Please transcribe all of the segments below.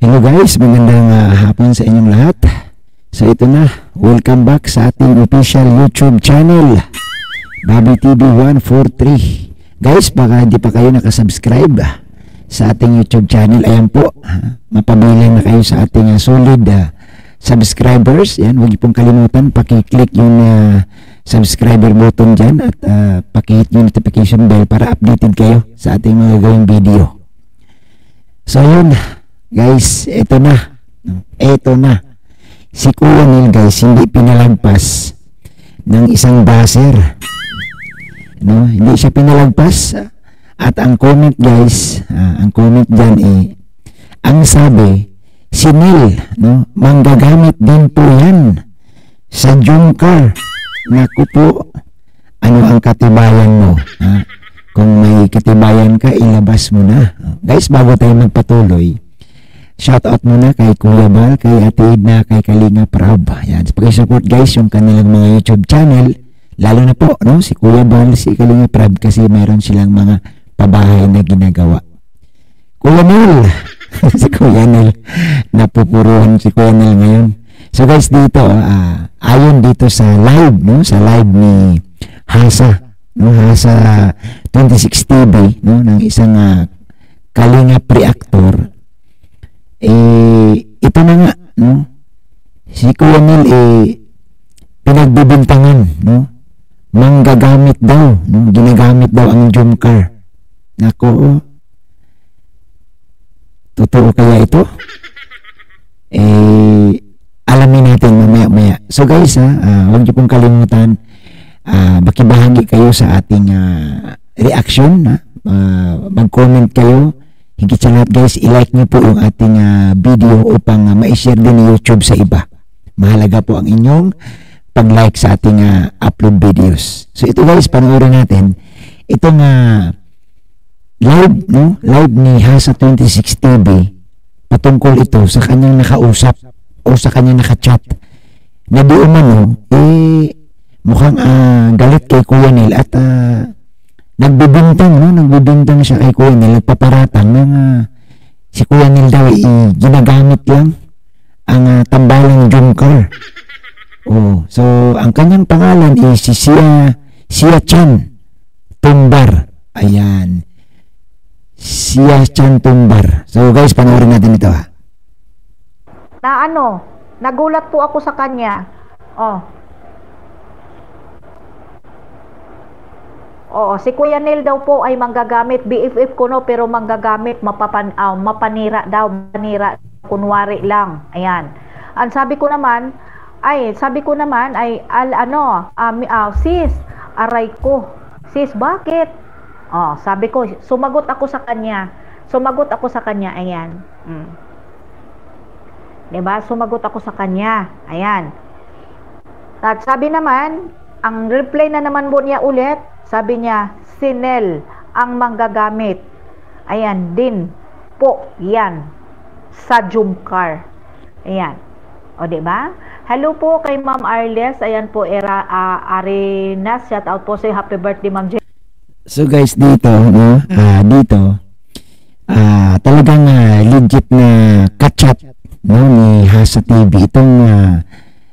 Hello guys, magandang hapon sa inyong lahat. So ito na, welcome back sa ating official YouTube channel, Bobby TV 143. Guys, baka hindi pa kayo nakasubscribe sa ating YouTube channel. Ayan po, mapabilang na kayo sa ating solid subscribers. Yan, huwag pong kalimutan, pakiclick yung subscriber button dyan at pakihit yung notification bell para updated kayo sa ating mga gawing video. So yun guys, ito na. Si Kuya Neil guys, hindi pinalagpas ng isang buzzer. No, hindi siya pinalagpas. At ang comment guys, ang comment dyan ang sabi, si Neil, no, manggagamit din po yan sa Jumcar. Naku po, ano ang katibayan mo? Kung may katibayan ka, ilabas mo na. Guys, bago tayo magpatuloy, shoutout muna kay Kuya Bal, kay Ate Edna, kay Kalinga Prab. Yan, pag-support guys yung kanilang mga YouTube channel, lalo na po, no, si Kuya Bal, si Kalinga Prab, kasi mayroon silang mga pabahay na ginagawa. Kuya Neil, si Kuya Neil, napupuruhan si Kuya Neil ngayon. So guys, dito, ayon dito sa live, no, sa live ni Hasa, no, Hasa 26 TV, no, ng isang Kalinga Pre-actor. Ito na nga, no, si Kuya Neil pinagbibintangan, no, manggagamit daw, no, ginagamit daw ang Jumcar. Nako, totoo kaya ito? Alamin natin mamaya-maya. So guys, huwag niyo pong kalimutan, makibahagi kayo sa ating reaction, mag-comment kayo. Higit sa lahat guys, i-like niyo po yung ating video upang ma-share din ni YouTube sa iba. Mahalaga po ang inyong pag-like sa ating upload videos. So ito guys, panoorin natin itong live, no? Live ni Hasa 26 TV patungkol ito sa kanyang nakausap o sa kanyang nakachat na di umano mukhang galit kay Kuya Neil at nagbibintang, no? Nagbibintang siya kay Kuya Neil, nagpaparatang ng si Kuya Neil daw ginagamit lang ang tambalang Jumcar. So ang kanyang pangalan si Sia Chan Tumbar. Ayan, Sia Chan Tumbar. So guys, panoorin natin ito na nagulat po ako sa kanya. Si Kuya Neil daw po ay manggagamit, BFF ko no, pero manggagamit, mapanira daw, manira, kunwari lang. Ayan. Ang sabi ko naman ay sis, aray ko. Sis, bakit? Sabi ko, sumagot ako sa kanya. Ayan. Diba? Sumagot ako sa kanya. Ayan. At sabi naman, ang reply na naman po niya ulit, sabi niya, si Neil ang manggagamit. Ayan, din po yan sa Jumcar. Ayan. O, diba? Hello po kay Ma'am Arles. Ayan po, Arenas. Shout out po sa happy birthday, Ma'am J. So guys, dito, no, talagang legit na kachat, no, ni Hasa TV itong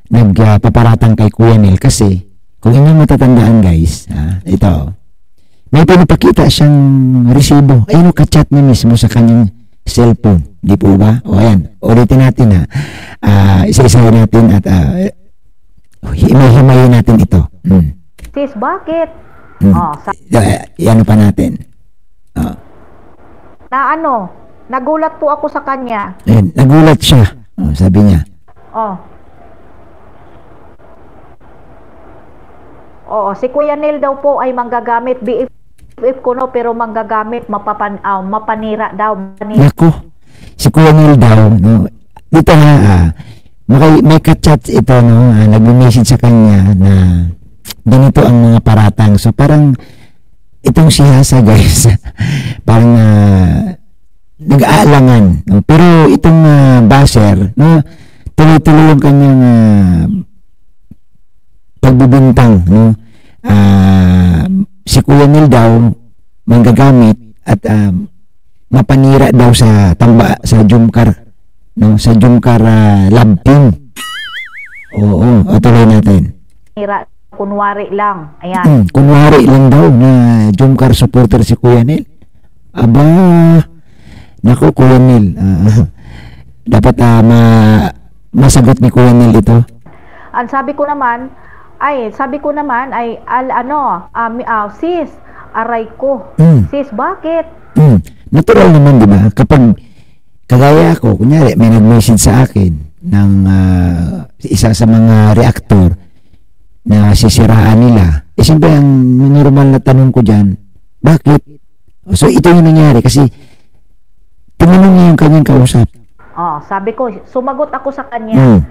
nagpaparatang kay Kuya Neil. Kasi kung inyong matatandaan guys, ito, may pinapakita siyang resibo. Ayun, kachat niya mismo sa kanyang cellphone, di po ba? O ayan, ulitin natin isa-isahin natin at himay-himayin natin ito. Sis, bakit? Ano pa natin? Nagulat po ako sa kanya. Ayan, nagulat siya. Sabi niya. Si Kuya Neil daw po ay manggagamit, BFF ko no, pero manggagamit, mapanira daw. Naku, si Kuya Neil daw, no, dito may kachat ito, no, nag-message sa kanya na ganito ang mga paratang. So parang itong si Hasa guys, parang nag-aalangan, no? Pero itong buzzer, no, tuloy-tuloy yung kanyang pagbibintang, no. Si Kuya Neil daw manggagamit at mapanira daw sa Jumcar no, sa Jumcar Lab Team. Oo, tuloy natin. Kunwari lang. Ayan. Kunwari lang daw na Jumcar supporter si Kuya Nel. Aba, naku Kuya Nel, dapat masagot ni Kuya Nel ito. Ang sabi ko naman ay sis, aray ko. Sis, bakit? Natural naman, di ba? Kapag kagaya ako, kunyari, may nag-message sa akin ng isa sa mga reactor na sisiraan nila. Siyempre, ang normal na tanong ko dyan, bakit? So, ito yung nangyari kasi tinanong niya yung kanyang kausap. Sabi ko, sumagot ako sa kanya.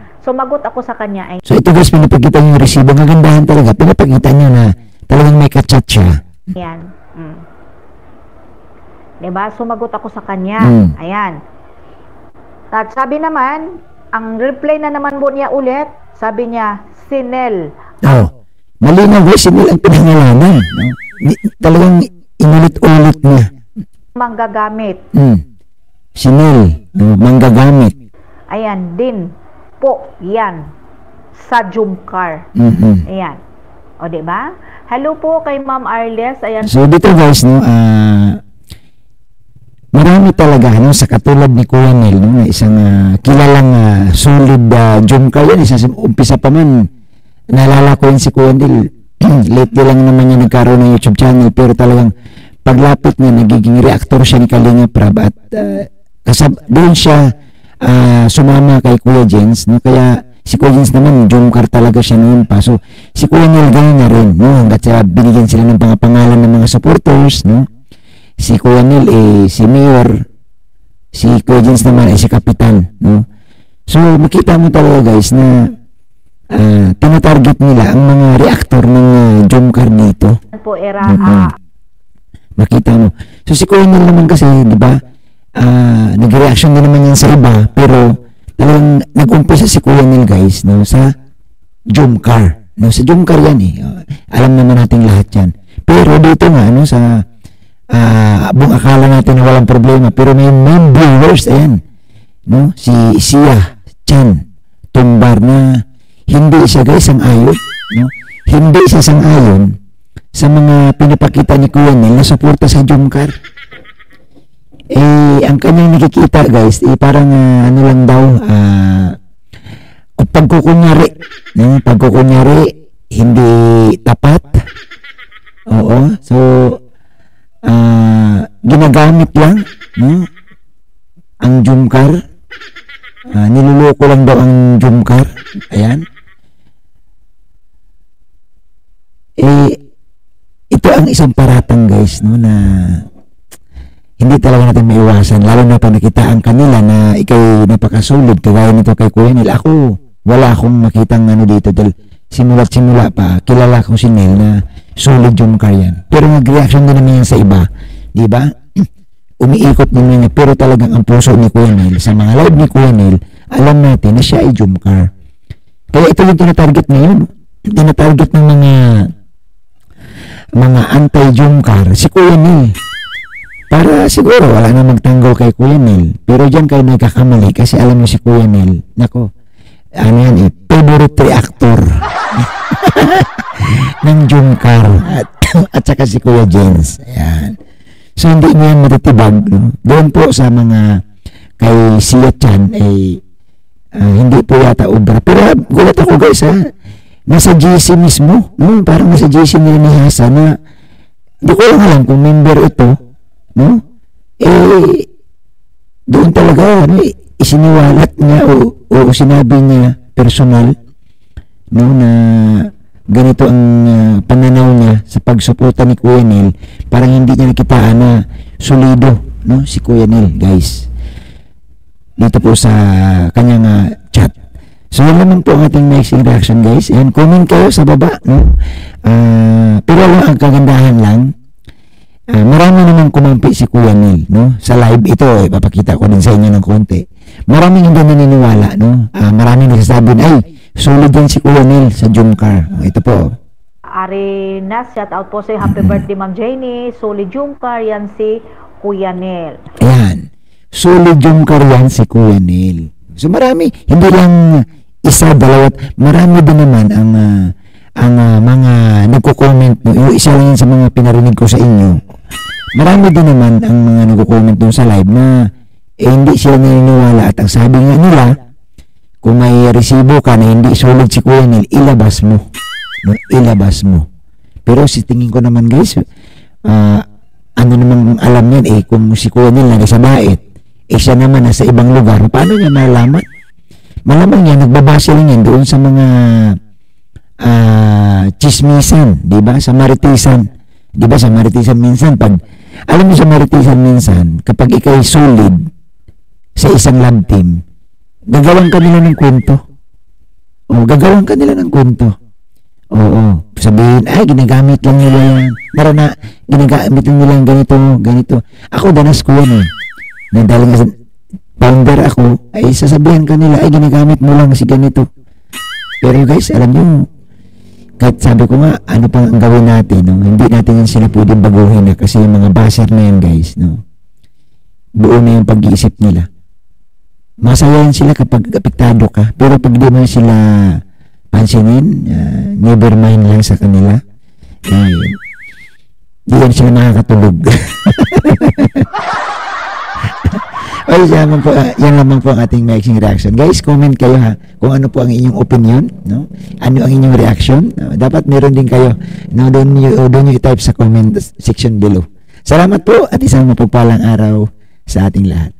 So, ito guys, pinapakita niyo yung resibo. Ang gandahan talaga. Pinapakita niya na talagang may kachat siya. Ayan. Diba? Sumagot ako sa kanya. Ayan. At sabi naman, ang reply na naman po niya ulit, sabi niya, Sinel. Malinaw guys, Sinel ang pinangalanan. No? Talagang inulit-ulit niya. Manggagamit. Sinel, manggagamit. Ayan, din po yan sa Jumcar. Ayan. O, diba? Hello po kay Ma'am Arles. Ayan. So, dito guys, no, marami talaga, no, sa katulad ni Kuya Nel, no, isang kilalang solid Jumcar yan. Umpisa pa man, naalala ko yun si Kuya Nel. Lately lang naman niya nagkaroon ng YouTube channel, pero talagang paglapit niya, nagiging reactor siya ni Kalinga Prab at doon siya sumama kay Kuya Jens, no? Kaya si Kuya Jens naman, Jumcar talaga siya noon pa. So, si Kuya Nel ganyan na rin, no? Hanggat binigyan sila ng pangalan ng mga supporters, no? Si Kuya Nel, si Mayor, si Kuya Jens naman, si Kapitan, no? So, makita mo talaga guys na tinatarget nila ang mga reactor ng Jumcar dito. Po era makita mo. So si Kuya Nel naman kasi, di ba, nag-reaction din naman yan sa iba, pero talagang nag-umpisa si Kuya Nel guys, no, sa Jumcar. No, sa Jumcar yan alam naman natin lahat yan. Pero dito nga, no, sa buong akala natin na walang problema, pero may viewers, ayan, no, si Sia Chan Tumbar na hindi siya guys ang ayon, no? Hindi siya sang-ayon sa mga pinapakita ni Kuya Nel na suporta sa Jumcar. Ang kanyang nakikita guys, parang ano lang daw, pagkukunyari, no? Pagkukunyari, hindi tapat. Oo, so ginagamit lang, no, ang Jumcar. Niluloko lang daw ang Jumcar. Ayan. Ito ang isang paratang guys, no, na hindi talaga natin maiwasan, lalo na pag nakitaan kanila na ikaw napakasulid kagaya nito kay Kuya Nel. Ako, wala akong makitang dito dahil simula pa kilala ko si Nel na solid Jumcar yan, pero nag-reaction din naman yan sa iba, di ba? Umiikot din niya, pero talagang ang puso ni Kuya Nel sa mga live ni Kuya Nel, alam natin na siya ay Jumcar. Kaya ito yung tinatarget ngayon, tinatarget ng mga anti-Jumcar si Kuya Nel, para siguro wala na magtanggol kay Kuya Nel. Pero dyan kayo nagkakamali kasi alam niyo si Kuya Nel, nako, ano yan favorite reactor ng Jumcar at saka si Kuya Jens. Ayan. So hindi niya matitibag, no? Doon po sa mga kay Sia Chan hindi po yata obra. Pero gulat ako guys, nasa GC mismo, no? Parang nasa GC nila ni Hasa na di ko lang alam kung member ito, no? Doon talaga isiniwalat niya o sinabi niya personal, no, na ganito ang pananaw niya sa pagsuporta ni Kuya Nel. Parang hindi niya nakitaan na solido, no, si Kuya Nel guys dito po sa kanyang chat. So yun naman po ang ating next reaction guys, and comment kayo sa baba, no? Pero ang kagandahan lang, marami naman kumampi si Kuya Nel, no, sa live ito. Papakita ko din sa inyo ng konti. Maraming hindi naniniwala, no? Maraming nagsasabi na, ay, solid yan si Kuya Nel sa Jumcar. Ito po. Arinas, shout out po sa happy birthday Ma'am Jenny. Solid Jumcar yan si Kuya Nel. Ayan. Solid Jumcar yan si Kuya Nel. So marami, hindi lang isa, dalawat, marami din naman ang mga nagko-comment, no? Yung isa lang yan sa mga pinarinig ko sa inyo. Marami din naman ang mga nagko-comment doon sa live na hindi sila naniniwala at ang sabi nga nila, kung may resibo ka na hindi solid si Kuya Neil, ilabas mo. No? Ilabas mo. Pero si tingin ko naman guys, ano namang alam yan kung si Kuya Neil na sa bait, siya naman nasa ibang lugar, paano niya malaman? Malamang yan, nagbabase lang yan doon sa mga chismisan, di ba? Sa maritisan. Di ba sa maritisan minsan, alam mo sa maritisan minsan, kapag ikaw solid sa isang love team, gagawan ka nila ng kwento. O, gagawan ka nila ng kwento. Oo. Sabihin, ginagamit lang nila yan. Ginagamit lang nila ganito. Ako, danas ko yan na dahil nga founder ako, sasabihan ka nila, ginagamit mo lang si ganito. Pero guys, alam nyo, kahit sabi ko nga, ano pang ang gawin natin, no? Hindi natin yan sila pwedeng baguhin na kasi yung mga baser na yan guys, no? Buo na yung pag-iisip nila. Masaya yan sila kapag apektado ka, pero pag di mo sila pansinin, never mind lang sa kanila, di yan sila makakatulog. Well, yan naman po ang ating mixing reaction. Guys, comment kayo ha kung ano po ang inyong opinion, no? Ano ang inyong reaction? Dapat meron din kayo. No, doon nyo i-type sa comment section below. Salamat po at isang mapagpalang araw sa ating lahat.